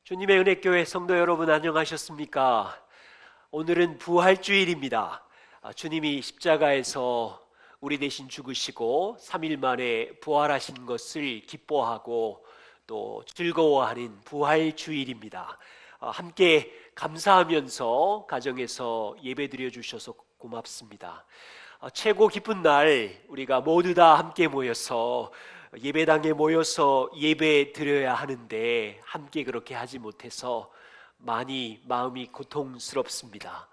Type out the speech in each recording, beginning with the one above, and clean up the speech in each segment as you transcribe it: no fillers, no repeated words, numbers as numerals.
주님의 은혜교회 성도 여러분 안녕하셨습니까? 오늘은 부활주일입니다. 주님이 십자가에서 우리 대신 죽으시고 3일 만에 부활하신 것을 기뻐하고 또 즐거워하는 부활주일입니다. 함께 감사하면서 가정에서 예배드려 주셔서 고맙습니다. 최고 기쁜 날 우리가 모두 다 함께 모여서 예배당에 모여서 예배 드려야 하는데 함께 그렇게 하지 못해서 많이 마음이 고통스럽습니다.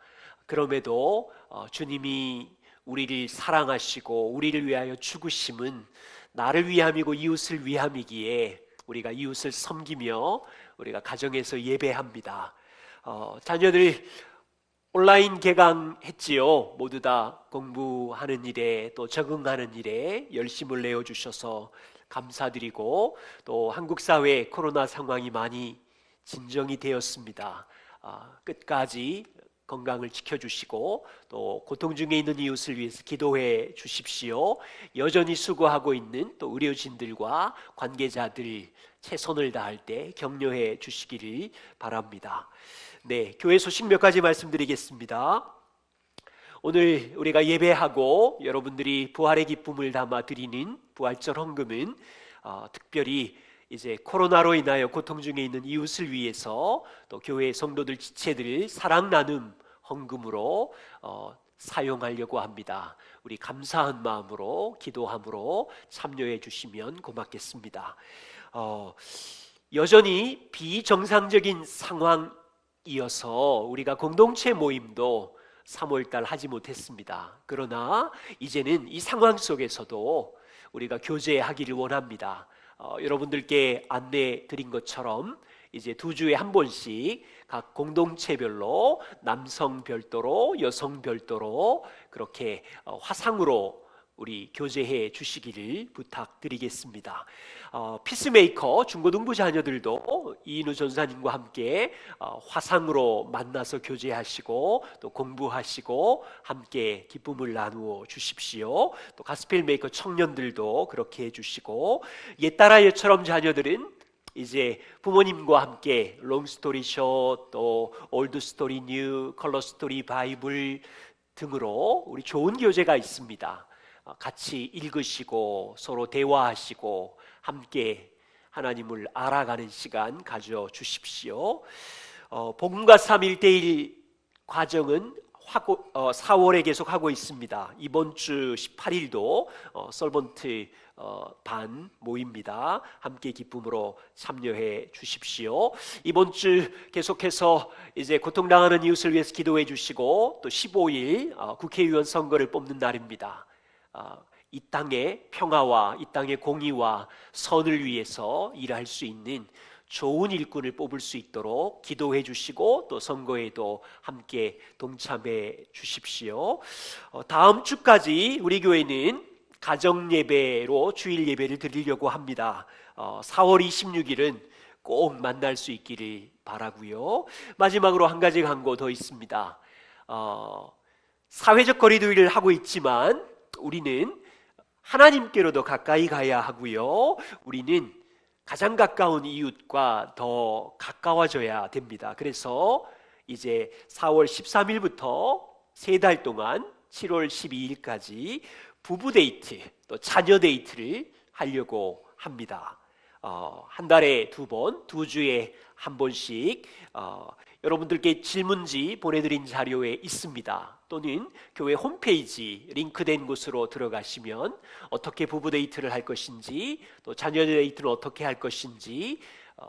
그럼에도 주님이 우리를 사랑하시고 우리를 위하여 죽으심은 나를 위함이고 이웃을 위함이기에 우리가 이웃을 섬기며 우리가 가정에서 예배합니다. 자녀들 온라인 개강했지요. 모두 다 공부하는 일에 또 적응하는 일에 열심을 내어주셔서 감사드리고, 또 한국 사회 코로나 상황이 많이 진정이 되었습니다. 끝까지 건강을 지켜주시고 또 고통 중에 있는 이웃을 위해서 기도해 주십시오. 여전히 수고하고 있는 또 의료진들과 관계자들 최선을 다할 때 격려해 주시기를 바랍니다. 네, 교회 소식 몇 가지 말씀드리겠습니다. 오늘 우리가 예배하고 여러분들이 부활의 기쁨을 담아 드리는 부활절 헌금은 특별히 이제 코로나로 인하여 고통 중에 있는 이웃을 위해서 또 교회 성도들 지체들 사랑 나눔 헌금으로 사용하려고 합니다. 우리 감사한 마음으로 기도함으로 참여해 주시면 고맙겠습니다. 여전히 비정상적인 상황이어서 우리가 공동체 모임도 3월달 하지 못했습니다. 그러나 이제는 이 상황 속에서도 우리가 교제하기를 원합니다. 여러분들께 안내 드린 것처럼 이제 2주에 한 번씩 각 공동체별로 남성 별도로 여성 별도로 그렇게 화상으로 우리 교제해 주시기를 부탁드리겠습니다. 피스메이커 중고등부 자녀들도 이인우 전사님과 함께 화상으로 만나서 교제하시고 또 공부하시고 함께 기쁨을 나누어 주십시오. 또 가스펠메이커 청년들도 그렇게 해주시고, 옛따라예처럼 자녀들은 이제 부모님과 함께 롱스토리 숏, 또 올드스토리 뉴, 컬러스토리 바이블 등으로 우리 좋은 교재가 있습니다. 같이 읽으시고 서로 대화하시고 함께 하나님을 알아가는 시간 가져 주십시오. 복음과 3:1:1 과정은 4월에 계속 하고 있습니다. 이번 주 18일도 설번트 반 모입니다. 함께 기쁨으로 참여해 주십시오. 이번 주 계속해서 이제 고통당하는 이웃을 위해서 기도해 주시고, 또 15일 국회의원 선거를 뽑는 날입니다. 이 땅의 평화와 이 땅의 공의와 선을 위해서 일할 수 있는 좋은 일꾼을 뽑을 수 있도록 기도해 주시고, 또 선거에도 함께 동참해 주십시오. 다음 주까지 우리 교회는 가정 예배로 주일 예배를 드리려고 합니다. 4월 26일은 꼭 만날 수 있기를 바라고요. 마지막으로 한 가지 광고 더 있습니다. 사회적 거리두기를 하고 있지만 우리는 하나님께로 더 가까이 가야 하고요. 우리는 가장 가까운 이웃과 더 가까워져야 됩니다. 그래서 이제 4월 13일부터 3달 동안 7월 12일까지 부부 데이트 또 자녀 데이트를 하려고 합니다. 한 달에 2번, 2주에 한 번씩 여러분들께 질문지 보내드린 자료에 있습니다. 또는 교회 홈페이지 링크된 곳으로 들어가시면 어떻게 부부 데이트를 할 것인지, 또 자녀 데이트는 어떻게 할 것인지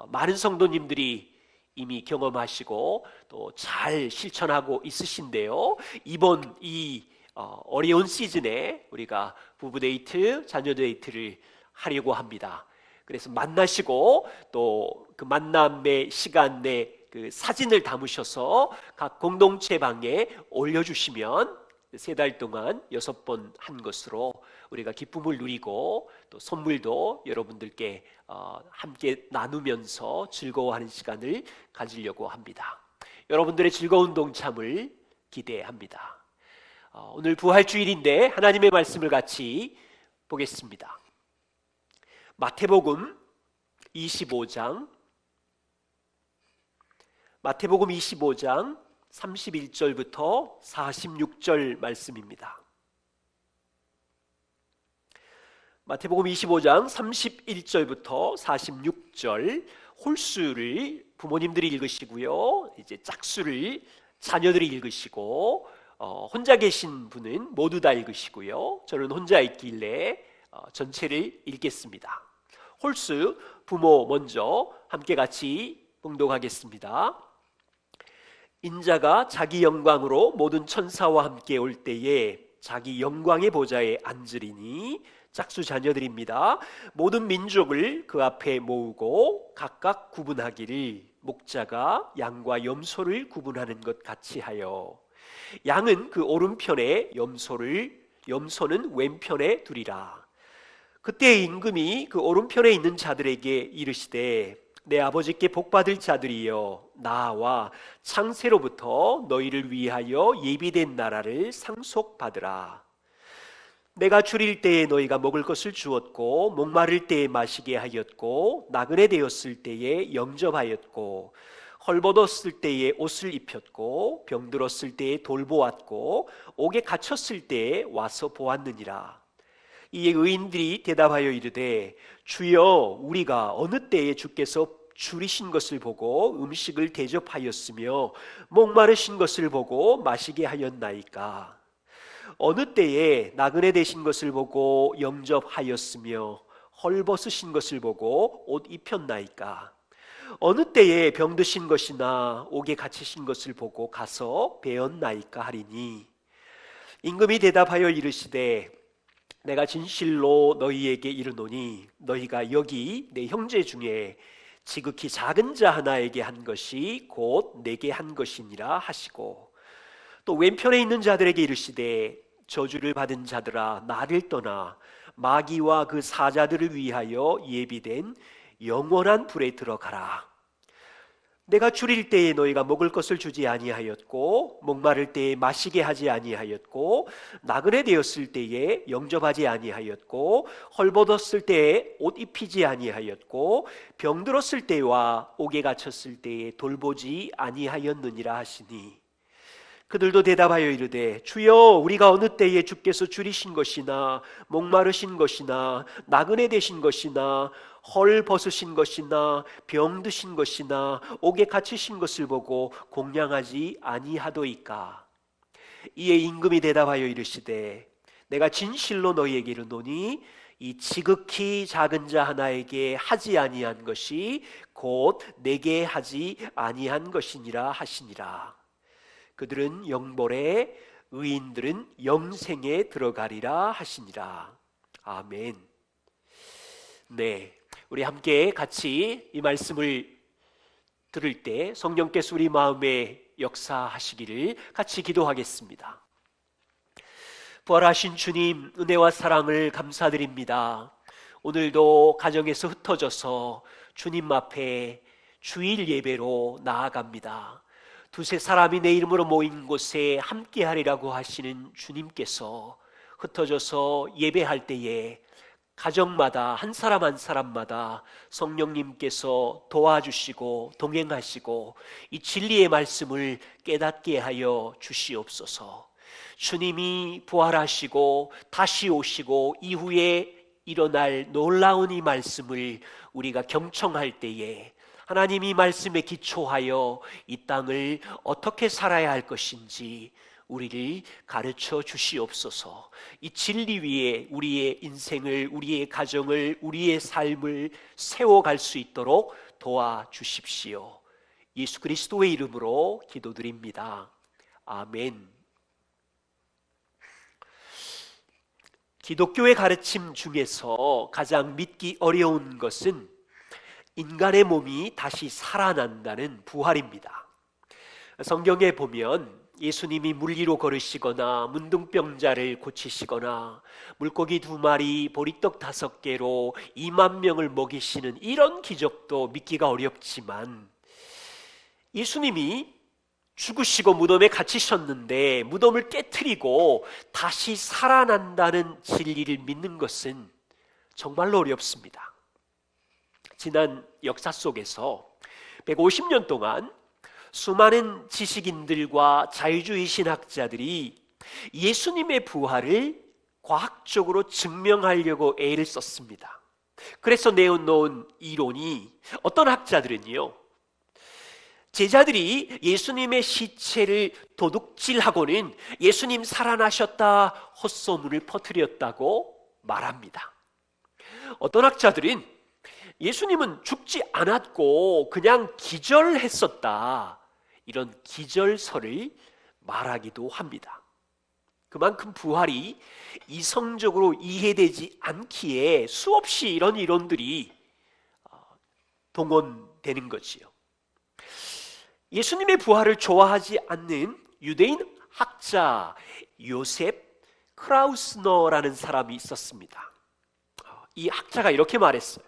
많은 성도님들이 이미 경험하시고 또 잘 실천하고 있으신데요. 이번 이 어려운 시즌에 우리가 부부 데이트, 자녀 데이트를 하려고 합니다. 그래서 만나시고 또 그 만남의 시간 내 그 사진을 담으셔서 각 공동체 방에 올려주시면 3달 동안 6번 한 것으로 우리가 기쁨을 누리고 또 선물도 여러분들께 함께 나누면서 즐거워하는 시간을 가지려고 합니다. 여러분들의 즐거운 동참을 기대합니다. 오늘 부활주일인데 하나님의 말씀을 같이 보겠습니다. 마태복음 25장 마태복음 25장 31절부터 46절 말씀입니다. 마태복음 25장 31절부터 46절, 홀수를 부모님들이 읽으시고요, 이제 짝수를 자녀들이 읽으시고, 혼자 계신 분은 모두 다 읽으시고요, 저는 혼자 있길래 전체를 읽겠습니다. 홀수 부모 먼저 함께 같이 봉독하겠습니다. 인자가 자기 영광으로 모든 천사와 함께 올 때에 자기 영광의 보좌에 앉으리니, 짝수 자녀들입니다. 모든 민족을 그 앞에 모으고 각각 구분하기를 목자가 양과 염소를 구분하는 것 같이 하여 양은 그 오른편에 염소는 왼편에 두리라. 그때 임금이 그 오른편에 있는 자들에게 이르시되, 내 아버지께 복받을 자들이여, 나와 창세로부터 너희를 위하여 예비된 나라를 상속받으라. 내가 줄일 때에 너희가 먹을 것을 주었고, 목마를 때에 마시게 하였고, 나그네 되었을 때에 영접하였고, 헐벗었을 때에 옷을 입혔고, 병들었을 때에 돌보았고, 옥에 갇혔을 때에 와서 보았느니라. 이에 의인들이 대답하여 이르되, 주여, 우리가 어느 때에 주께서 줄이신 것을 보고 음식을 대접하였으며 목마르신 것을 보고 마시게 하였나이까? 어느 때에 나그네 되신 것을 보고 영접하였으며 헐벗으신 것을 보고 옷 입혔나이까? 어느 때에 병드신 것이나 옥에 갇히신 것을 보고 가서 배었나이까 하리니, 임금이 대답하여 이르시되, 내가 진실로 너희에게 이르노니 너희가 여기 내 형제 중에 지극히 작은 자 하나에게 한 것이 곧 내게 한 것이니라 하시고, 또 왼편에 있는 자들에게 이르시되, 저주를 받은 자들아, 나를 떠나 마귀와 그 사자들을 위하여 예비된 영원한 불에 들어가라. 내가 줄일 때에 너희가 먹을 것을 주지 아니하였고, 목마를 때에 마시게 하지 아니하였고, 나그네 되었을 때에 영접하지 아니하였고, 헐벗었을 때에 옷 입히지 아니하였고, 병들었을 때와 옥에 갇혔을 때에 돌보지 아니하였느니라 하시니, 그들도 대답하여 이르되, 주여, 우리가 어느 때에 주께서 줄이신 것이나 목마르신 것이나 나그네 되신 것이나 헐 벗으신 것이나 병드신 것이나 옥에 갇히신 것을 보고 공양하지 아니하도이까? 이에 임금이 대답하여 이르시되, 내가 진실로 너희에게 이르노니 이 지극히 작은 자 하나에게 하지 아니한 것이 곧 내게 하지 아니한 것이니라 하시니라. 그들은 영벌에, 의인들은 영생에 들어가리라 하시니라. 아멘. 네, 우리 함께 같이 이 말씀을 들을 때 성령께서 우리 마음에 역사하시기를 같이 기도하겠습니다. 부활하신 주님, 은혜와 사랑을 감사드립니다. 오늘도 가정에서 흩어져서 주님 앞에 주일 예배로 나아갑니다. 두세 사람이 내 이름으로 모인 곳에 함께하리라고 하시는 주님께서 흩어져서 예배할 때에 가정마다 한 사람 한 사람마다 성령님께서 도와주시고 동행하시고 이 진리의 말씀을 깨닫게 하여 주시옵소서. 주님이 부활하시고 다시 오시고 이후에 일어날 놀라운 이 말씀을 우리가 경청할 때에 하나님이 말씀에 기초하여 이 땅을 어떻게 살아야 할 것인지 우리를 가르쳐 주시옵소서. 이 진리 위에 우리의 인생을, 우리의 가정을, 우리의 삶을 세워갈 수 있도록 도와주십시오. 예수 그리스도의 이름으로 기도드립니다. 아멘. 기독교의 가르침 중에서 가장 믿기 어려운 것은 인간의 몸이 다시 살아난다는 부활입니다. 성경에 보면 예수님이 물리로 걸으시거나 문둥병자를 고치시거나 물고기 2마리 보리떡 5개로 2만 명을 먹이시는 이런 기적도 믿기가 어렵지만, 예수님이 죽으시고 무덤에 갇히셨는데 무덤을 깨트리고 다시 살아난다는 진리를 믿는 것은 정말로 어렵습니다. 지난 역사 속에서 150년 동안 수많은 지식인들과 자유주의 신학자들이 예수님의 부활을 과학적으로 증명하려고 애를 썼습니다. 그래서 내어놓은 이론이, 어떤 학자들은요, 제자들이 예수님의 시체를 도둑질하고는 예수님 살아나셨다 헛소문을 퍼뜨렸다고 말합니다. 어떤 학자들은 예수님은 죽지 않았고 그냥 기절했었다, 이런 기절설을 말하기도 합니다. 그만큼 부활이 이성적으로 이해되지 않기에 수없이 이런 이론들이 동원되는 거지요. 예수님의 부활을 좋아하지 않는 유대인 학자 요셉 크라우스너라는 사람이 있었습니다. 이 학자가 이렇게 말했어요.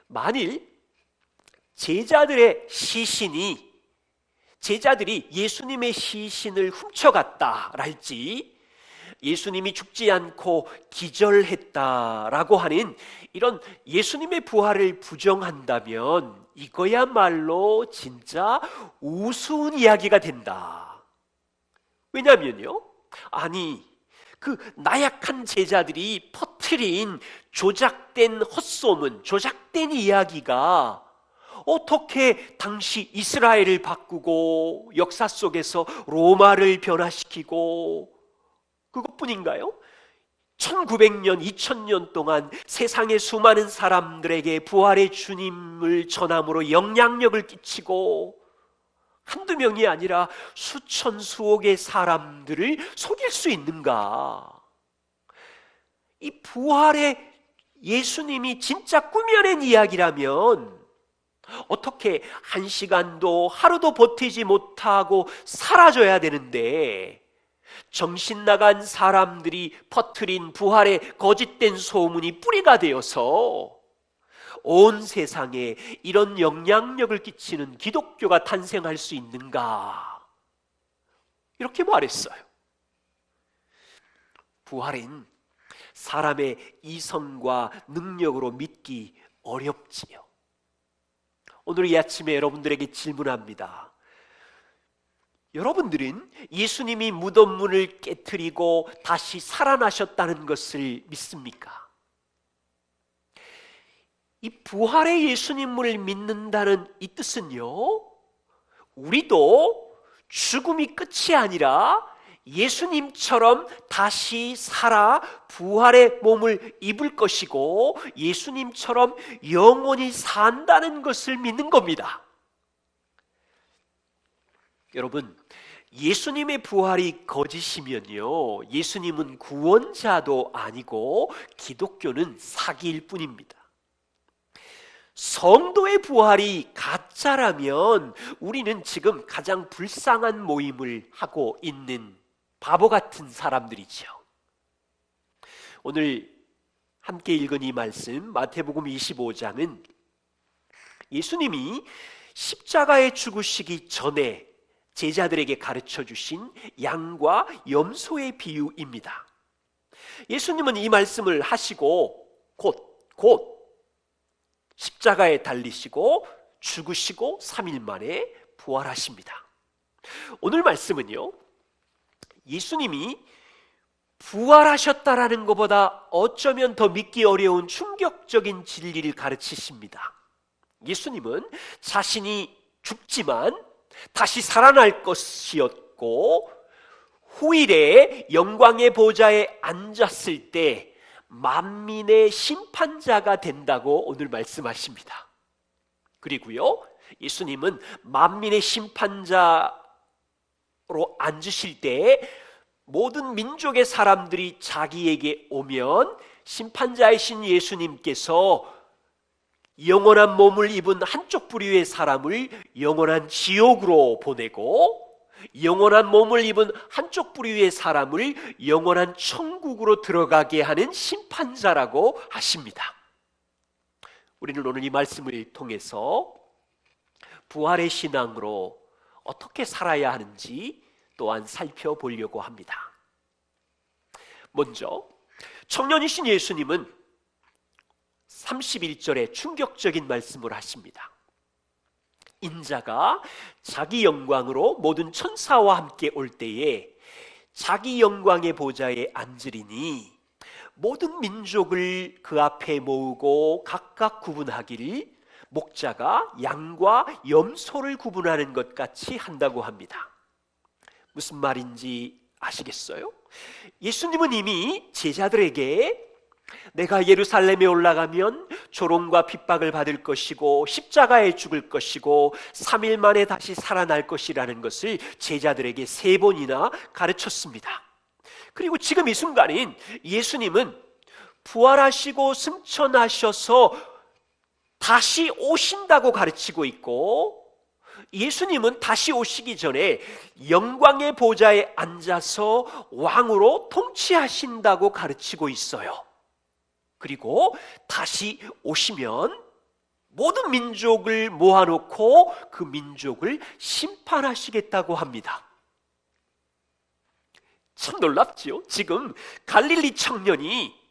만일 제자들이 예수님의 시신을 훔쳐갔다랄지, 예수님이 죽지 않고 기절했다라고 하는 이런 예수님의 부활을 부정한다면 이거야말로 진짜 우스운 이야기가 된다. 왜냐면요, 아니, 그 나약한 제자들이 퍼뜨린 조작된 헛소문, 조작된 이야기가 어떻게 당시 이스라엘을 바꾸고 역사 속에서 로마를 변화시키고, 그것뿐인가요? 1900년, 2000년 동안 세상의 수많은 사람들에게 부활의 주님을 전함으로 영향력을 끼치고 한두 명이 아니라 수천 수억의 사람들을 속일 수 있는가? 이 부활의 예수님이 진짜 꾸며낸 이야기라면 어떻게 한 시간도 하루도 버티지 못하고 사라져야 되는데, 정신 나간 사람들이 퍼뜨린 부활의 거짓된 소문이 뿌리가 되어서 온 세상에 이런 영향력을 끼치는 기독교가 탄생할 수 있는가? 이렇게 말했어요. 부활은 사람의 이성과 능력으로 믿기 어렵지요. 오늘 이 아침에 여러분들에게 질문합니다. 여러분들은 예수님이 무덤 문을 깨트리고 다시 살아나셨다는 것을 믿습니까? 이 부활의 예수님을 믿는다는 이 뜻은요, 우리도 죽음이 끝이 아니라 예수님처럼 다시 살아 부활의 몸을 입을 것이고 예수님처럼 영원히 산다는 것을 믿는 겁니다. 여러분, 예수님의 부활이 거짓이면요, 예수님은 구원자도 아니고 기독교는 사기일 뿐입니다. 성도의 부활이 가짜라면 우리는 지금 가장 불쌍한 모임을 하고 있는 바보 같은 사람들이죠. 오늘 함께 읽은 이 말씀, 마태복음 25장은 예수님이 십자가에 죽으시기 전에 제자들에게 가르쳐 주신 양과 염소의 비유입니다. 예수님은 이 말씀을 하시고 곧 십자가에 달리시고 죽으시고 3일 만에 부활하십니다. 오늘 말씀은요, 예수님이 부활하셨다라는 것보다 어쩌면 더 믿기 어려운 충격적인 진리를 가르치십니다. 예수님은 자신이 죽지만 다시 살아날 것이었고, 후일에 영광의 보좌에 앉았을 때 만민의 심판자가 된다고 오늘 말씀하십니다. 그리고요, 예수님은 만민의 심판자로 앉으실 때 모든 민족의 사람들이 자기에게 오면 심판자이신 예수님께서 영원한 몸을 입은 한쪽 부류의 사람을 영원한 지옥으로 보내고, 영원한 몸을 입은 한쪽 부류의 사람을 영원한 천국으로 들어가게 하는 심판자라고 하십니다. 우리는 오늘 이 말씀을 통해서 부활의 신앙으로 어떻게 살아야 하는지 또한 살펴보려고 합니다. 먼저 청년이신 예수님은 31절에 충격적인 말씀을 하십니다. 인자가 자기 영광으로 모든 천사와 함께 올 때에 자기 영광의 보좌에 앉으리니 모든 민족을 그 앞에 모으고 각각 구분하기를 목자가 양과 염소를 구분하는 것 같이 한다고 합니다. 무슨 말인지 아시겠어요? 예수님은 이미 제자들에게 내가 예루살렘에 올라가면 조롱과 핍박을 받을 것이고 십자가에 죽을 것이고 3일 만에 다시 살아날 것이라는 것을 제자들에게 3번이나 가르쳤습니다. 그리고 지금 이 순간인 예수님은 부활하시고 승천하셔서 다시 오신다고 가르치고 있고, 예수님은 다시 오시기 전에 영광의 보좌에 앉아서 왕으로 통치하신다고 가르치고 있어요. 그리고 다시 오시면 모든 민족을 모아놓고 그 민족을 심판하시겠다고 합니다. 참 놀랍지요? 지금 갈릴리 청년이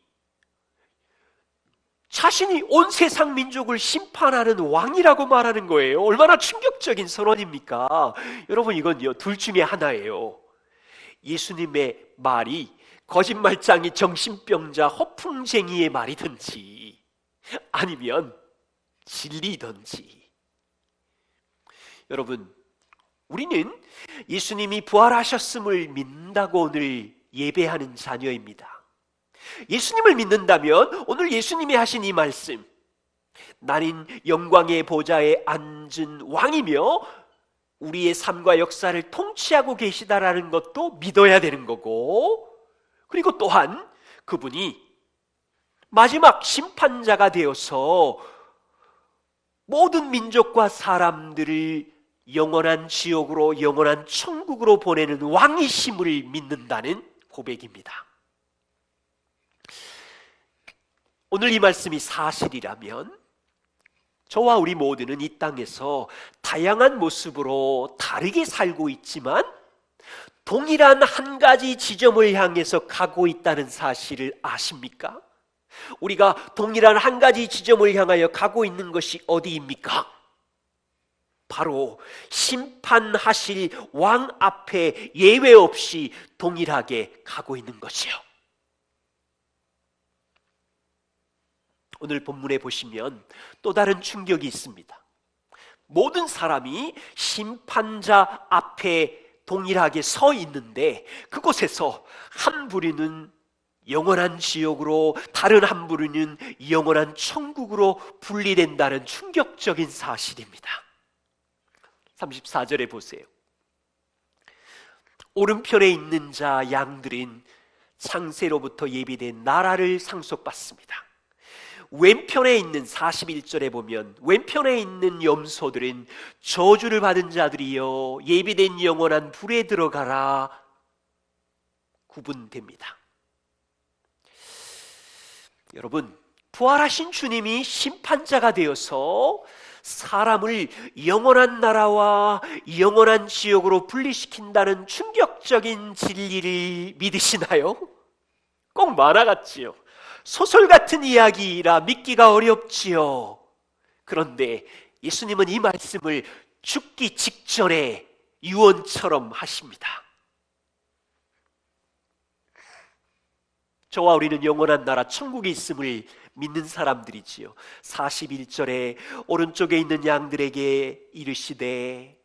자신이 온 세상 민족을 심판하는 왕이라고 말하는 거예요. 얼마나 충격적인 선언입니까? 여러분, 이건요, 둘 중에 하나예요. 예수님의 말이 거짓말장이 정신병자 허풍쟁이의 말이든지 아니면 진리든지. 여러분, 우리는 예수님이 부활하셨음을 믿는다고 오늘 예배하는 자녀입니다. 예수님을 믿는다면 오늘 예수님이 하신 이 말씀, 나는 영광의 보좌에 앉은 왕이며 우리의 삶과 역사를 통치하고 계시다라는 것도 믿어야 되는 거고, 그리고 또한 그분이 마지막 심판자가 되어서 모든 민족과 사람들을 영원한 지옥으로 영원한 천국으로 보내는 왕이심을 믿는다는 고백입니다. 오늘 이 말씀이 사실이라면 저와 우리 모두는 이 땅에서 다양한 모습으로 다르게 살고 있지만 동일한 한 가지 지점을 향해서 가고 있다는 사실을 아십니까? 우리가 동일한 한 가지 지점을 향하여 가고 있는 것이 어디입니까? 바로 심판하실 왕 앞에 예외 없이 동일하게 가고 있는 것이요. 오늘 본문에 보시면 또 다른 충격이 있습니다. 모든 사람이 심판자 앞에 동일하게 서 있는데 그곳에서 한 부류는 영원한 지옥으로, 다른 한 부류는 영원한 천국으로 분리된다는 충격적인 사실입니다. 34절에 보세요. 오른편에 있는 자 양들은 창세로부터 예비된 나라를 상속받습니다. 왼편에 있는 41절에 보면 왼편에 있는 염소들은 저주를 받은 자들이여 예비된 영원한 불에 들어가라 구분됩니다. 여러분, 부활하신 주님이 심판자가 되어서 사람을 영원한 나라와 영원한 지옥으로 분리시킨다는 충격적인 진리를 믿으시나요? 꼭 만화 같지요. 소설 같은 이야기라 믿기가 어렵지요. 그런데 예수님은 이 말씀을 죽기 직전에 유언처럼 하십니다. 저와 우리는 영원한 나라 천국에 있음을 믿는 사람들이지요. 41절에 오른쪽에 있는 양들에게 이르시되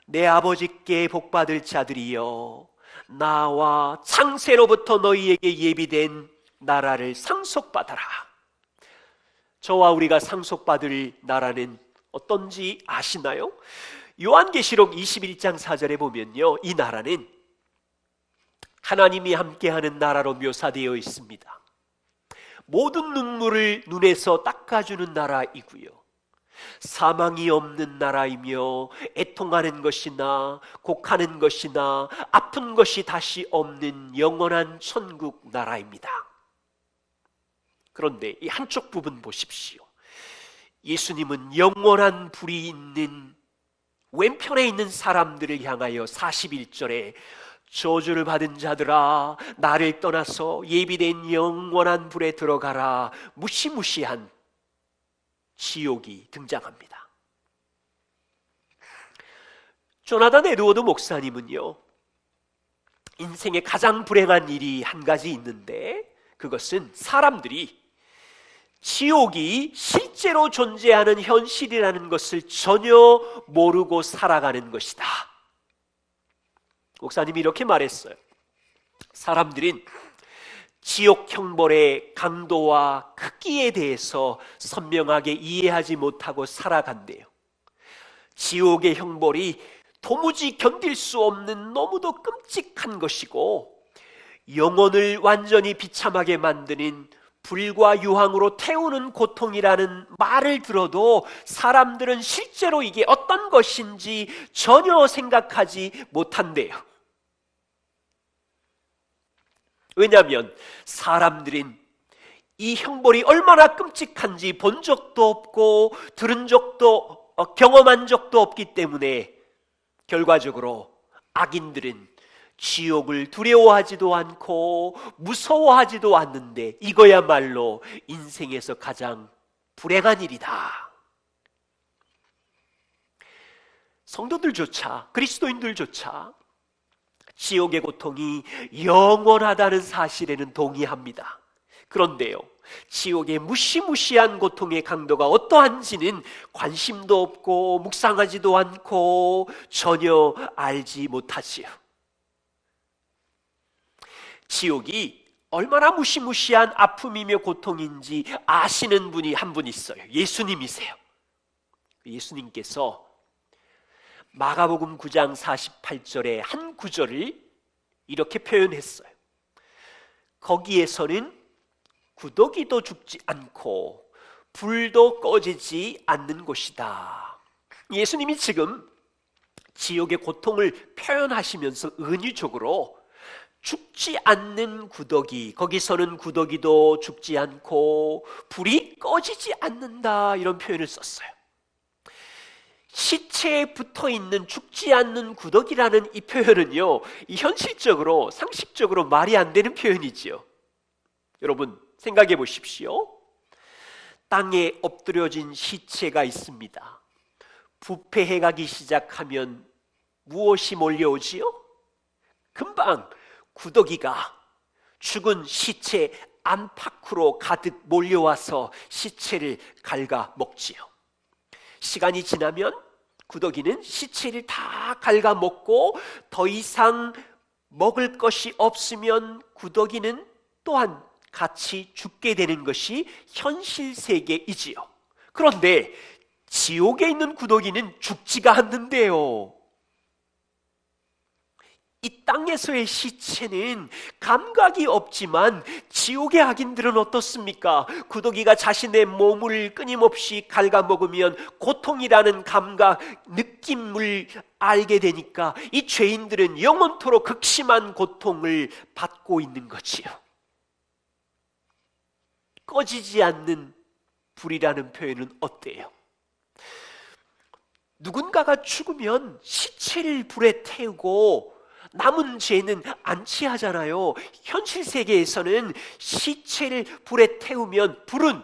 내 아버지께 복받을 자들이여 나와 창세로부터 너희에게 예비된 나라를 상속받아라. 저와 우리가 상속받을 나라는 어떤지 아시나요? 요한계시록 21장 4절에 보면요, 이 나라는 하나님이 함께하는 나라로 묘사되어 있습니다. 모든 눈물을 눈에서 닦아주는 나라이고요, 사망이 없는 나라이며 애통하는 것이나 곡하는 것이나 아픈 것이 다시 없는 영원한 천국 나라입니다. 그런데 이 한쪽 부분 보십시오. 예수님은 영원한 불이 있는 왼편에 있는 사람들을 향하여 41절에 저주를 받은 자들아 나를 떠나서 예비된 영원한 불에 들어가라, 무시무시한 지옥이 등장합니다. 조나단 에드워드 목사님은요, 인생에 가장 불행한 일이 한 가지 있는데, 그것은 사람들이 지옥이 실제로 존재하는 현실이라는 것을 전혀 모르고 살아가는 것이다. 목사님이 이렇게 말했어요. 사람들은 지옥 형벌의 강도와 크기에 대해서 선명하게 이해하지 못하고 살아간대요. 지옥의 형벌이 도무지 견딜 수 없는 너무도 끔찍한 것이고, 영혼을 완전히 비참하게 만드는 불과 유황으로 태우는 고통이라는 말을 들어도 사람들은 실제로 이게 어떤 것인지 전혀 생각하지 못한대요. 왜냐하면 사람들은 이 형벌이 얼마나 끔찍한지 본 적도 없고 들은 적도 경험한 적도 없기 때문에 결과적으로 악인들은 지옥을 두려워하지도 않고 무서워하지도 않는데, 이거야말로 인생에서 가장 불행한 일이다. 성도들조차, 그리스도인들조차 지옥의 고통이 영원하다는 사실에는 동의합니다. 그런데요, 지옥의 무시무시한 고통의 강도가 어떠한지는 관심도 없고 묵상하지도 않고 전혀 알지 못하지요. 지옥이 얼마나 무시무시한 아픔이며 고통인지 아시는 분이 한 분 있어요. 예수님이세요. 예수님께서 마가복음 9장 48절의 한 구절을 이렇게 표현했어요. 거기에서는 구더기도 죽지 않고 불도 꺼지지 않는 곳이다. 예수님이 지금 지옥의 고통을 표현하시면서 은유적으로 죽지 않는 구더기, 거기서는 구더기도 죽지 않고 불이 꺼지지 않는다, 이런 표현을 썼어요. 시체에 붙어있는 죽지 않는 구더기라는 이 표현은요, 이 현실적으로 상식적으로 말이 안 되는 표현이지요. 여러분 생각해 보십시오. 땅에 엎드려진 시체가 있습니다. 부패해가기 시작하면 무엇이 몰려오지요? 금방 구더기가 죽은 시체 안팎으로 가득 몰려와서 시체를 갉아먹지요. 시간이 지나면 구더기는 시체를 다 갉아먹고 더 이상 먹을 것이 없으면 구더기는 또한 같이 죽게 되는 것이 현실 세계이지요. 그런데 지옥에 있는 구더기는 죽지가 않는데요. 이 땅에서의 시체는 감각이 없지만 지옥의 악인들은 어떻습니까? 구더기가 자신의 몸을 끊임없이 갉아먹으면 고통이라는 감각, 느낌을 알게 되니까 이 죄인들은 영원토록 극심한 고통을 받고 있는 거지요. 꺼지지 않는 불이라는 표현은 어때요? 누군가가 죽으면 시체를 불에 태우고 남은 죄는 안치하잖아요. 현실 세계에서는 시체를 불에 태우면 불은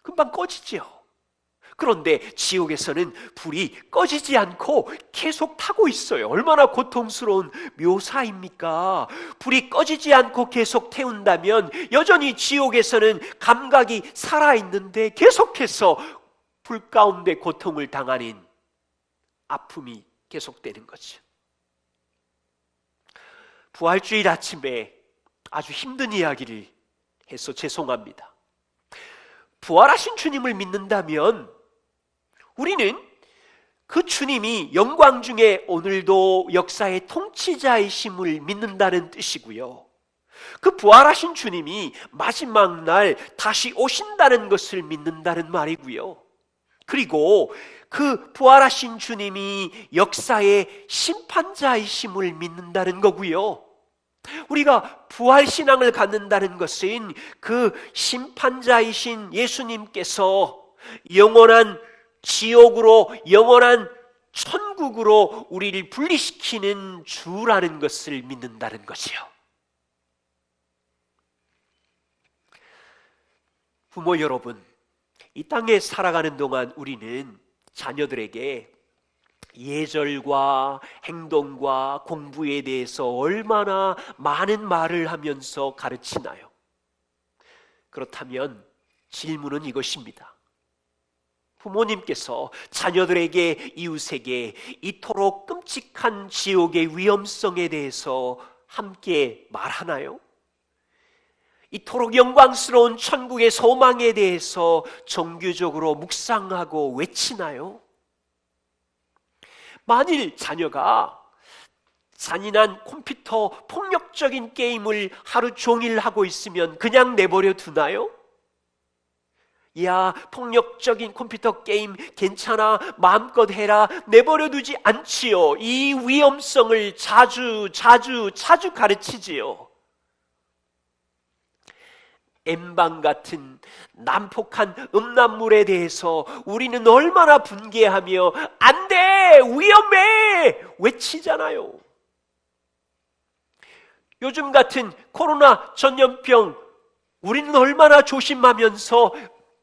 금방 꺼지죠. 그런데 지옥에서는 불이 꺼지지 않고 계속 타고 있어요. 얼마나 고통스러운 묘사입니까? 불이 꺼지지 않고 계속 태운다면 여전히 지옥에서는 감각이 살아있는데 계속해서 불 가운데 고통을 당하는 아픔이 계속되는 거죠. 부활주일 아침에 아주 힘든 이야기를 해서 죄송합니다. 부활하신 주님을 믿는다면 우리는 그 주님이 영광 중에 오늘도 역사의 통치자이심을 믿는다는 뜻이고요. 그 부활하신 주님이 마지막 날 다시 오신다는 것을 믿는다는 말이고요. 그리고 그 부활하신 주님이 역사의 심판자이심을 믿는다는 거고요. 우리가 부활신앙을 갖는다는 것은 그 심판자이신 예수님께서 영원한 지옥으로, 영원한 천국으로 우리를 분리시키는 주라는 것을 믿는다는 것이요. 부모 여러분, 이 땅에 살아가는 동안 우리는 자녀들에게 예절과 행동과 공부에 대해서 얼마나 많은 말을 하면서 가르치나요? 그렇다면 질문은 이것입니다. 부모님께서 자녀들에게, 이웃에게 이토록 끔찍한 지옥의 위험성에 대해서 함께 말하나요? 이토록 영광스러운 천국의 소망에 대해서 정규적으로 묵상하고 외치나요? 만일 자녀가 잔인한 컴퓨터 폭력적인 게임을 하루 종일 하고 있으면 그냥 내버려 두나요? 야, 폭력적인 컴퓨터 게임 괜찮아, 마음껏 해라, 내버려 두지 않지요. 이 위험성을 자주 가르치지요. 엠방 같은 난폭한 음란물에 대해서 우리는 얼마나 분개하며 안 돼! 위험해! 외치잖아요. 요즘 같은 코로나 전염병 우리는 얼마나 조심하면서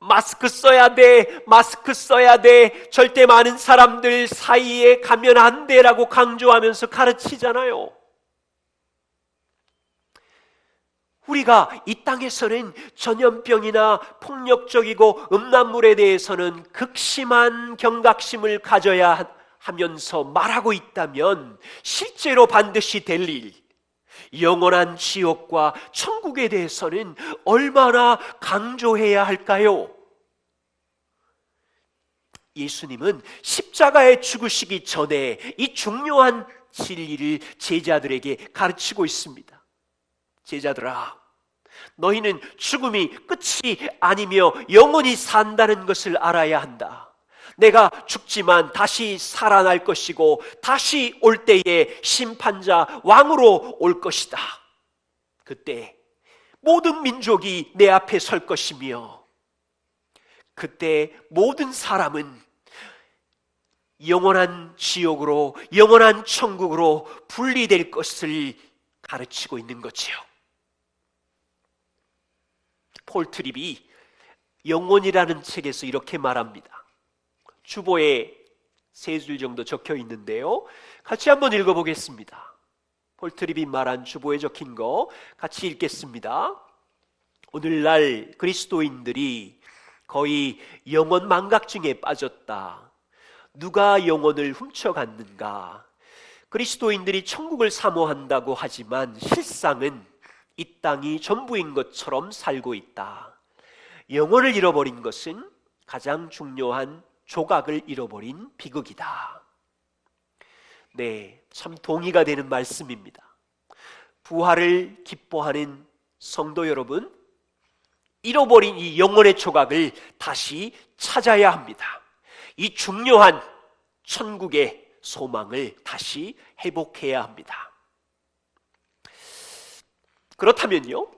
마스크 써야 돼, 마스크 써야 돼, 절대 많은 사람들 사이에 가면 안 돼라고 강조하면서 가르치잖아요. 우리가 이 땅에서는 전염병이나 폭력적이고 음란물에 대해서는 극심한 경각심을 가져야 하면서 말하고 있다면 실제로 반드시 될 일, 영원한 지옥과 천국에 대해서는 얼마나 강조해야 할까요? 예수님은 십자가에 죽으시기 전에 이 중요한 진리를 제자들에게 가르치고 있습니다. 제자들아, 너희는 죽음이 끝이 아니며 영원히 산다는 것을 알아야 한다. 내가 죽지만 다시 살아날 것이고 다시 올 때에 심판자 왕으로 올 것이다. 그때 모든 민족이 내 앞에 설 것이며 그때 모든 사람은 영원한 지옥으로, 영원한 천국으로 분리될 것을 가르치고 있는 거지요. 폴 트립이 영혼이라는 책에서 이렇게 말합니다. 주보에 3줄 정도 적혀 있는데요, 같이 한번 읽어보겠습니다. 폴 트립이 말한 주보에 적힌 거 같이 읽겠습니다. 오늘날 그리스도인들이 거의 영혼 망각증에 빠졌다. 누가 영혼을 훔쳐갔는가? 그리스도인들이 천국을 사모한다고 하지만 실상은 이 땅이 전부인 것처럼 살고 있다. 영혼을 잃어버린 것은 가장 중요한 조각을 잃어버린 비극이다. 네, 참 동의가 되는 말씀입니다. 부활을 기뻐하는 성도 여러분, 잃어버린 이 영혼의 조각을 다시 찾아야 합니다. 이 중요한 천국의 소망을 다시 회복해야 합니다. 그렇다면요,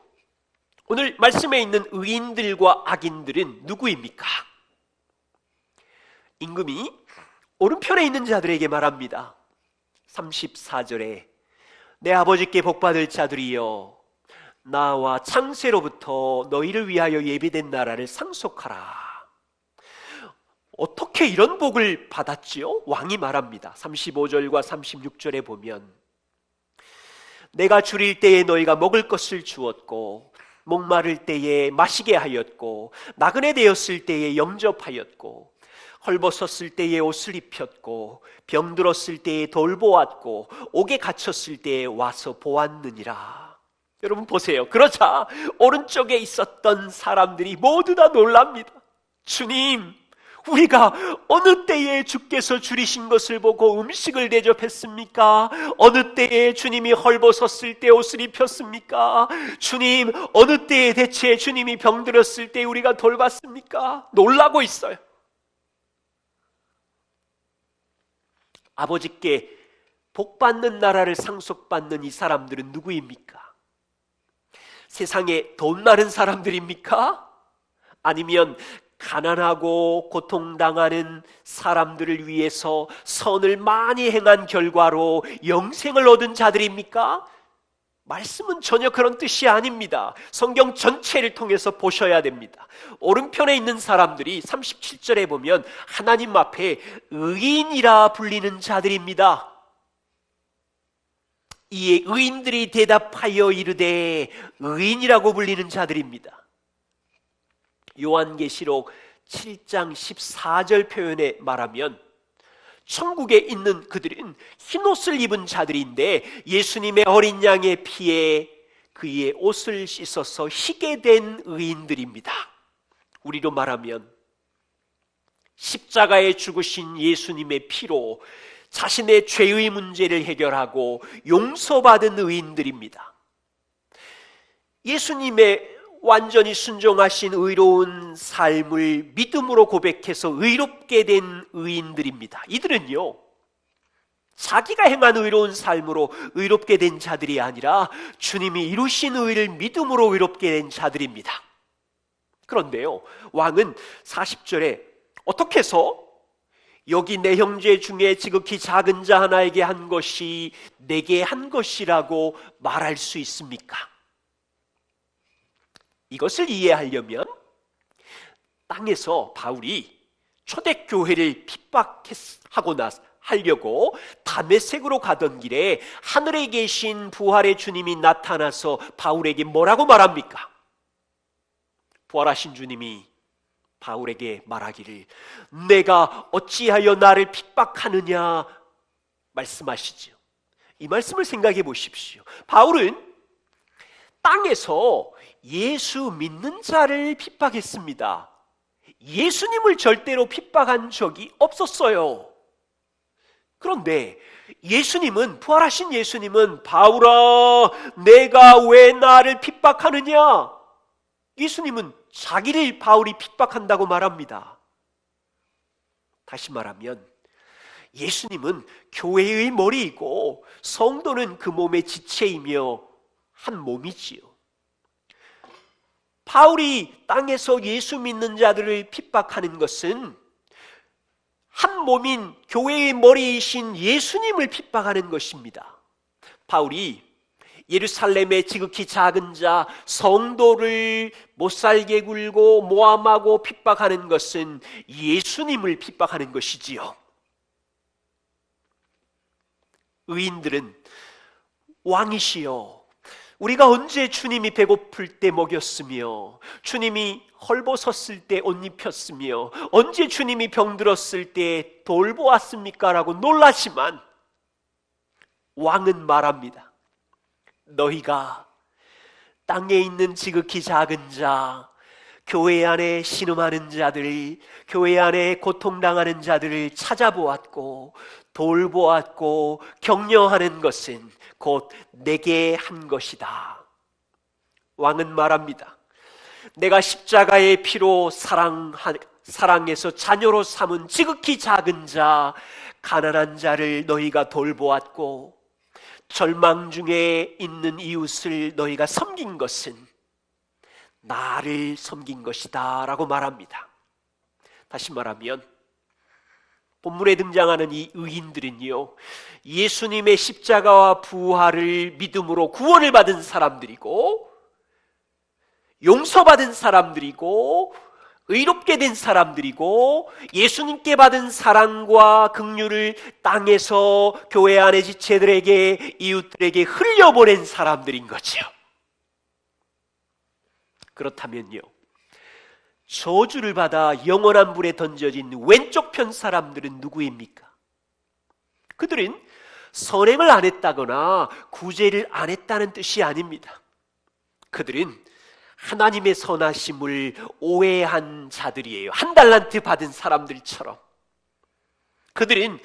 오늘 말씀에 있는 의인들과 악인들은 누구입니까? 임금이 오른편에 있는 자들에게 말합니다. 34절에 내 아버지께 복받을 자들이여, 나와 창세로부터 너희를 위하여 예비된 나라를 상속하라. 어떻게 이런 복을 받았지요? 왕이 말합니다. 35절과 36절에 보면 내가 줄일 때에 너희가 먹을 것을 주었고, 목마를 때에 마시게 하였고, 나그네 되었을 때에 영접하였고, 헐벗었을 때에 옷을 입혔고, 병들었을 때에 돌보았고, 옥에 갇혔을 때에 와서 보았느니라. 여러분 보세요. 그러자 오른쪽에 있었던 사람들이 모두 다 놀랍니다. 주님, 우리가 어느 때에 주께서 줄이신 것을 보고 음식을 대접했습니까? 어느 때에 주님이 헐벗었을 때 옷을 입혔습니까? 주님, 어느 때에 대체 주님이 병들었을 때 우리가 돌봤습니까? 놀라고 있어요. 아버지께 복받는 나라를 상속받는 이 사람들은 누구입니까? 세상에 돈 많은 사람들입니까? 아니면 가난하고 고통당하는 사람들을 위해서 선을 많이 행한 결과로 영생을 얻은 자들입니까? 말씀은 전혀 그런 뜻이 아닙니다. 성경 전체를 통해서 보셔야 됩니다. 오른편에 있는 사람들이 37절에 보면 하나님 앞에 의인이라 불리는 자들입니다. 이에 의인들이 대답하여 이르되 의인이라고 불리는 자들입니다. 요한계시록 7장 14절 표현에 말하면 천국에 있는 그들은 흰옷을 입은 자들인데 예수님의 어린 양의 피에 그의 옷을 씻어서 희게 된 의인들입니다. 우리로 말하면 십자가에 죽으신 예수님의 피로 자신의 죄의 문제를 해결하고 용서받은 의인들입니다. 예수님의 완전히 순종하신 의로운 삶을 믿음으로 고백해서 의롭게 된 의인들입니다. 이들은요, 자기가 행한 의로운 삶으로 의롭게 된 자들이 아니라 주님이 이루신 의를 믿음으로 의롭게 된 자들입니다. 그런데요, 왕은 40절에 어떻게 해서 여기 내 형제 중에 지극히 작은 자 하나에게 한 것이 내게 한 것이라고 말할 수 있습니까? 이것을 이해하려면 땅에서 바울이 초대교회를 핍박하고 하려고 다메섹으로 가던 길에 하늘에 계신 부활의 주님이 나타나서 바울에게 뭐라고 말합니까? 부활하신 주님이 바울에게 말하기를 내가 어찌하여 나를 핍박하느냐 말씀하시죠. 이 말씀을 생각해 보십시오. 바울은 땅에서 예수 믿는 자를 핍박했습니다. 예수님을 절대로 핍박한 적이 없었어요. 그런데 예수님은, 부활하신 예수님은 바울아 내가 왜 나를 핍박하느냐, 예수님은 자기를 바울이 핍박한다고 말합니다. 다시 말하면 예수님은 교회의 머리이고 성도는 그 몸의 지체이며 한 몸이지요. 바울이 땅에서 예수 믿는 자들을 핍박하는 것은 한 몸인 교회의 머리이신 예수님을 핍박하는 것입니다. 바울이 예루살렘의 지극히 작은 자 성도를 못살게 굴고 모함하고 핍박하는 것은 예수님을 핍박하는 것이지요. 의인들은 왕이시여 우리가 언제 주님이 배고플 때 먹였으며 주님이 헐벗었을 때 옷 입혔으며 언제 주님이 병들었을 때 돌보았습니까? 라고 놀라지만 왕은 말합니다. 너희가 땅에 있는 지극히 작은 자, 교회 안에 신음하는 자들, 교회 안에 고통당하는 자들을 찾아보았고 돌보았고 격려하는 것은 곧 내게 한 것이다. 왕은 말합니다. 내가 십자가의 피로 사랑해서 자녀로 삼은 지극히 작은 자, 가난한 자를 너희가 돌보았고 절망 중에 있는 이웃을 너희가 섬긴 것은 나를 섬긴 것이다 라고 말합니다. 다시 말하면 본문에 등장하는 이 의인들은요, 예수님의 십자가와 부활을 믿음으로 구원을 받은 사람들이고 용서받은 사람들이고 의롭게 된 사람들이고 예수님께 받은 사랑과 긍휼을 땅에서 교회 안의 지체들에게 이웃들에게 흘려보낸 사람들인 거죠. 그렇다면요, 저주를 받아 영원한 불에 던져진 왼쪽 편 사람들은 누구입니까? 그들은 선행을 안 했다거나 구제를 안 했다는 뜻이 아닙니다. 그들은 하나님의 선하심을 오해한 자들이에요. 한 달란트 받은 사람들처럼. 그들은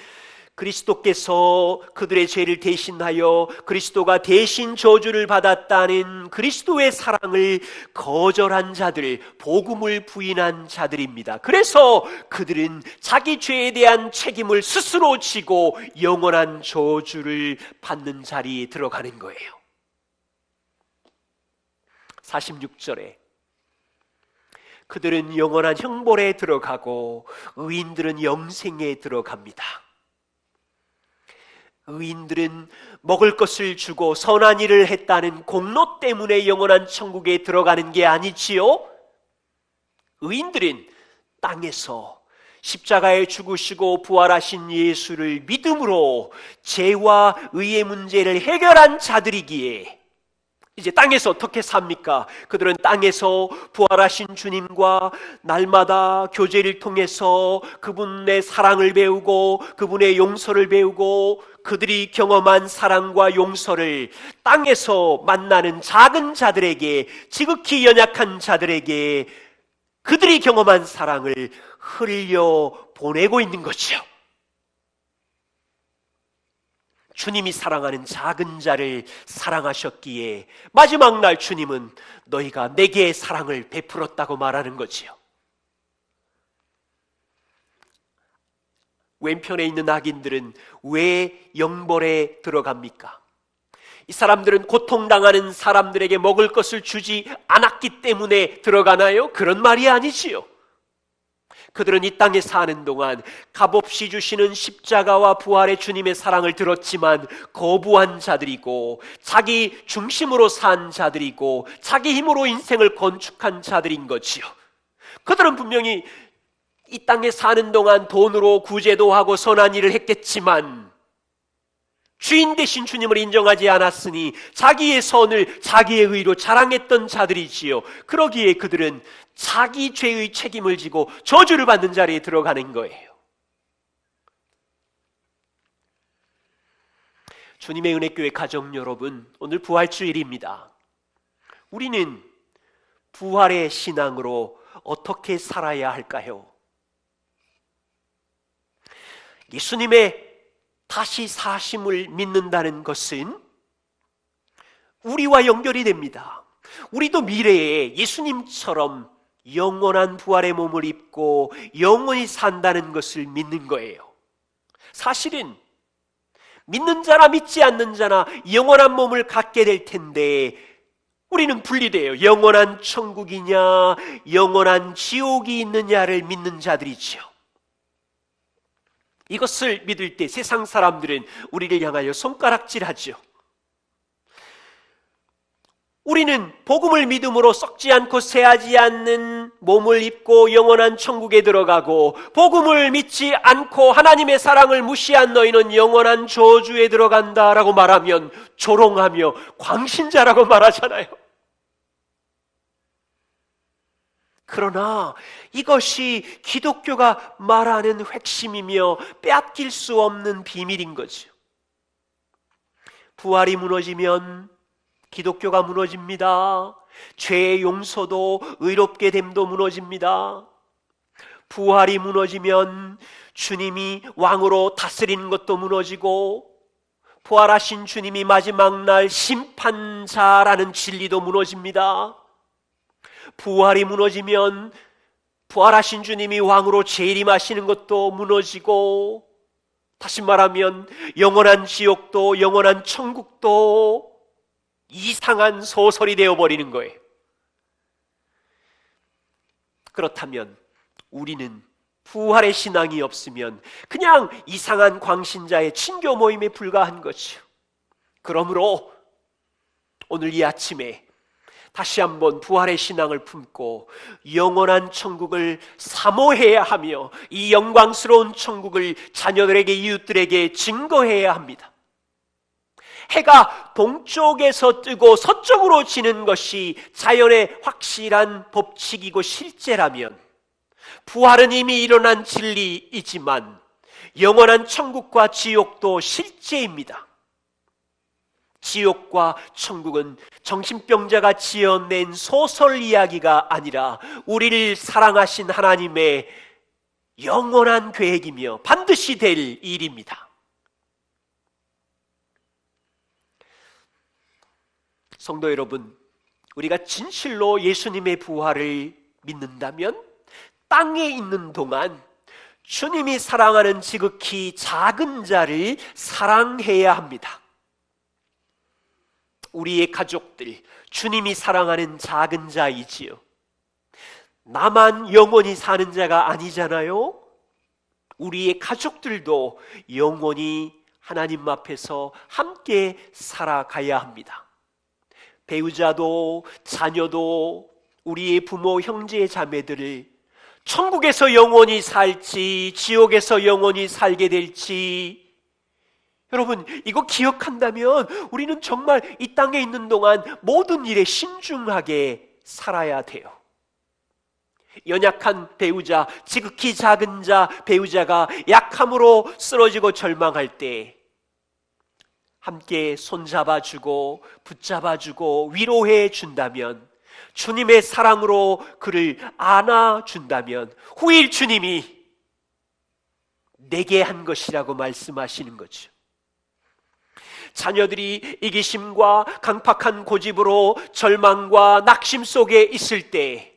그리스도께서 그들의 죄를 대신하여 그리스도가 대신 저주를 받았다는 그리스도의 사랑을 거절한 자들, 복음을 부인한 자들입니다. 그래서 그들은 자기 죄에 대한 책임을 스스로 지고 영원한 저주를 받는 자리에 들어가는 거예요. 46절에 그들은 영원한 형벌에 들어가고 의인들은 영생에 들어갑니다. 의인들은 먹을 것을 주고 선한 일을 했다는 공로 때문에 영원한 천국에 들어가는 게 아니지요. 의인들은 땅에서 십자가에 죽으시고 부활하신 예수를 믿음으로 죄와 의의 문제를 해결한 자들이기에 이제 땅에서 어떻게 삽니까? 그들은 땅에서 부활하신 주님과 날마다 교제를 통해서 그분의 사랑을 배우고 그분의 용서를 배우고 그들이 경험한 사랑과 용서를 땅에서 만나는 작은 자들에게, 지극히 연약한 자들에게 그들이 경험한 사랑을 흘려 보내고 있는 거죠. 주님이 사랑하는 작은 자를 사랑하셨기에 마지막 날 주님은 너희가 내게 사랑을 베풀었다고 말하는 거지요. 왼편에 있는 악인들은 왜 영벌에 들어갑니까? 이 사람들은 고통당하는 사람들에게 먹을 것을 주지 않았기 때문에 들어가나요? 그런 말이 아니지요. 그들은 이 땅에 사는 동안 값없이 주시는 십자가와 부활의 주님의 사랑을 들었지만 거부한 자들이고, 자기 중심으로 산 자들이고, 자기 힘으로 인생을 건축한 자들인 거지요. 그들은 분명히 이 땅에 사는 동안 돈으로 구제도 하고 선한 일을 했겠지만 주인 되신 주님을 인정하지 않았으니 자기의 선을 자기의 의로 자랑했던 자들이지요. 그러기에 그들은 자기 죄의 책임을 지고 저주를 받는 자리에 들어가는 거예요. 주님의 은혜교회 가족 여러분, 오늘 부활주일입니다. 우리는 부활의 신앙으로 어떻게 살아야 할까요? 예수님의 다시 사심을 믿는다는 것은 우리와 연결이 됩니다. 우리도 미래에 예수님처럼 영원한 부활의 몸을 입고 영원히 산다는 것을 믿는 거예요. 사실은 믿는 자나 믿지 않는 자나 영원한 몸을 갖게 될 텐데 우리는 분리돼요. 영원한 천국이냐 영원한 지옥이 있느냐를 믿는 자들이죠. 이것을 믿을 때 세상 사람들은 우리를 향하여 손가락질하죠. 우리는 복음을 믿음으로 썩지 않고 쇠하지 않는 몸을 입고 영원한 천국에 들어가고, 복음을 믿지 않고 하나님의 사랑을 무시한 너희는 영원한 저주에 들어간다라고 말하면 조롱하며 광신자라고 말하잖아요. 그러나 이것이 기독교가 말하는 핵심이며 빼앗길 수 없는 비밀인 거죠. 부활이 무너지면 기독교가 무너집니다. 죄의 용서도 의롭게 됨도 무너집니다. 부활이 무너지면 주님이 왕으로 다스리는 것도 무너지고, 부활하신 주님이 마지막 날 심판자라는 진리도 무너집니다. 부활이 무너지면 부활하신 주님이 왕으로 재림하시는 것도 무너지고, 다시 말하면 영원한 지옥도 영원한 천국도 이상한 소설이 되어버리는 거예요. 그렇다면 우리는 부활의 신앙이 없으면 그냥 이상한 광신자의 친교 모임에 불과한 거죠. 그러므로 오늘 이 아침에 다시 한번 부활의 신앙을 품고 영원한 천국을 사모해야 하며 이 영광스러운 천국을 자녀들에게, 이웃들에게 증거해야 합니다. 해가 동쪽에서 뜨고 서쪽으로 지는 것이 자연의 확실한 법칙이고 실제라면 부활은 이미 일어난 진리이지만 영원한 천국과 지옥도 실제입니다. 지옥과 천국은 정신병자가 지어낸 소설 이야기가 아니라 우리를 사랑하신 하나님의 영원한 계획이며 반드시 될 일입니다. 성도 여러분, 우리가 진실로 예수님의 부활을 믿는다면 땅에 있는 동안 주님이 사랑하는 지극히 작은 자를 사랑해야 합니다. 우리의 가족들, 주님이 사랑하는 작은 자이지요. 나만 영원히 사는 자가 아니잖아요. 우리의 가족들도 영원히 하나님 앞에서 함께 살아가야 합니다. 배우자도 자녀도 우리의 부모, 형제, 자매들을 천국에서 영원히 살지 지옥에서 영원히 살게 될지, 여러분 이거 기억한다면 우리는 정말 이 땅에 있는 동안 모든 일에 신중하게 살아야 돼요. 연약한 배우자, 지극히 작은 자 배우자가 약함으로 쓰러지고 절망할 때 함께 손잡아주고 붙잡아주고 위로해 준다면, 주님의 사랑으로 그를 안아준다면 후일 주님이 내게 한 것이라고 말씀하시는 거죠. 자녀들이 이기심과 강팍한 고집으로 절망과 낙심 속에 있을 때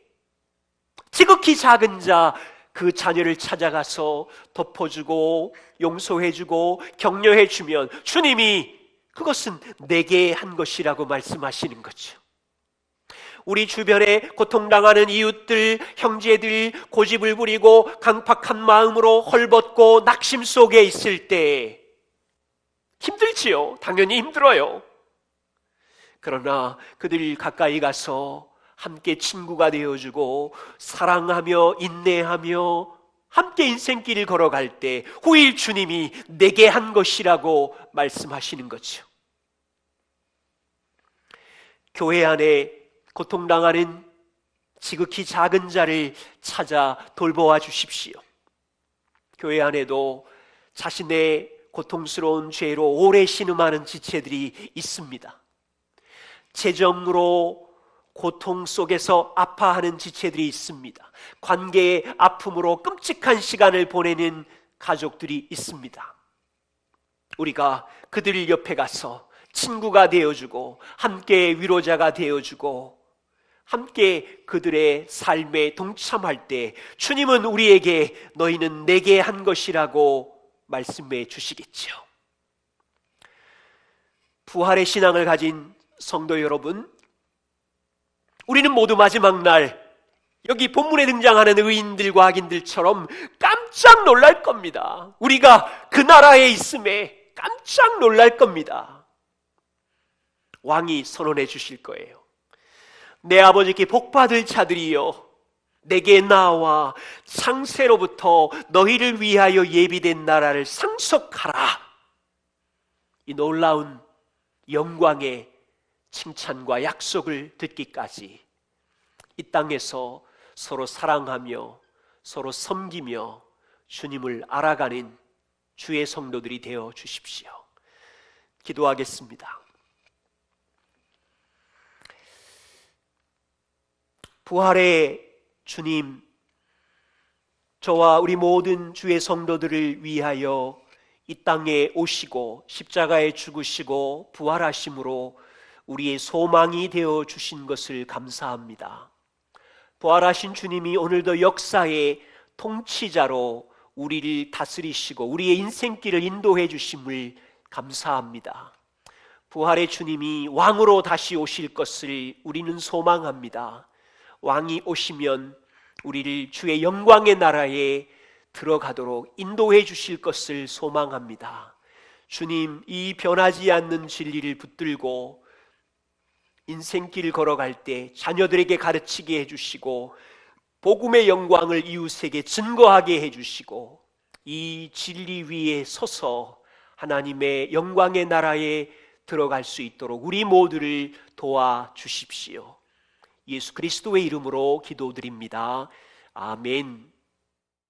지극히 작은 자 그 자녀를 찾아가서 덮어주고 용서해주고 격려해주면 주님이 그것은 내게 한 것이라고 말씀하시는 거죠. 우리 주변에 고통당하는 이웃들, 형제들, 고집을 부리고 강팍한 마음으로 헐벗고 낙심 속에 있을 때 힘들지요. 당연히 힘들어요. 그러나 그들 가까이 가서 함께 친구가 되어주고 사랑하며 인내하며 함께 인생길을 걸어갈 때 후일 주님이 내게 한 것이라고 말씀하시는 거죠. 교회 안에 고통당하는 지극히 작은 자를 찾아 돌보아 주십시오. 교회 안에도 자신의 고통스러운 죄로 오래 신음하는 지체들이 있습니다. 재정으로 고통 속에서 아파하는 지체들이 있습니다. 관계의 아픔으로 끔찍한 시간을 보내는 가족들이 있습니다. 우리가 그들 옆에 가서 친구가 되어주고 함께 위로자가 되어주고 함께 그들의 삶에 동참할 때 주님은 우리에게 너희는 내게 한 것이라고 말씀해 주시겠죠. 부활의 신앙을 가진 성도 여러분, 우리는 모두 마지막 날 여기 본문에 등장하는 의인들과 악인들처럼 깜짝 놀랄 겁니다. 우리가 그 나라에 있음에 깜짝 놀랄 겁니다. 왕이 선언해 주실 거예요. 내 아버지께 복받을 자들이여, 내게 나와 창세로부터 너희를 위하여 예비된 나라를 상속하라. 이 놀라운 영광의 칭찬과 약속을 듣기까지 이 땅에서 서로 사랑하며 서로 섬기며 주님을 알아가는 주의 성도들이 되어 주십시오. 기도하겠습니다. 부활의 주님, 저와 우리 모든 주의 성도들을 위하여 이 땅에 오시고 십자가에 죽으시고 부활하심으로 우리의 소망이 되어 주신 것을 감사합니다. 부활하신 주님이 오늘도 역사의 통치자로 우리를 다스리시고 우리의 인생길을 인도해 주심을 감사합니다. 부활의 주님이 왕으로 다시 오실 것을 우리는 소망합니다. 왕이 오시면 우리를 주의 영광의 나라에 들어가도록 인도해 주실 것을 소망합니다. 주님, 이 변하지 않는 진리를 붙들고 인생길 걸어갈 때 자녀들에게 가르치게 해주시고 복음의 영광을 이웃에게 증거하게 해주시고 이 진리 위에 서서 하나님의 영광의 나라에 들어갈 수 있도록 우리 모두를 도와주십시오. 예수 그리스도의 이름으로 기도드립니다. 아멘.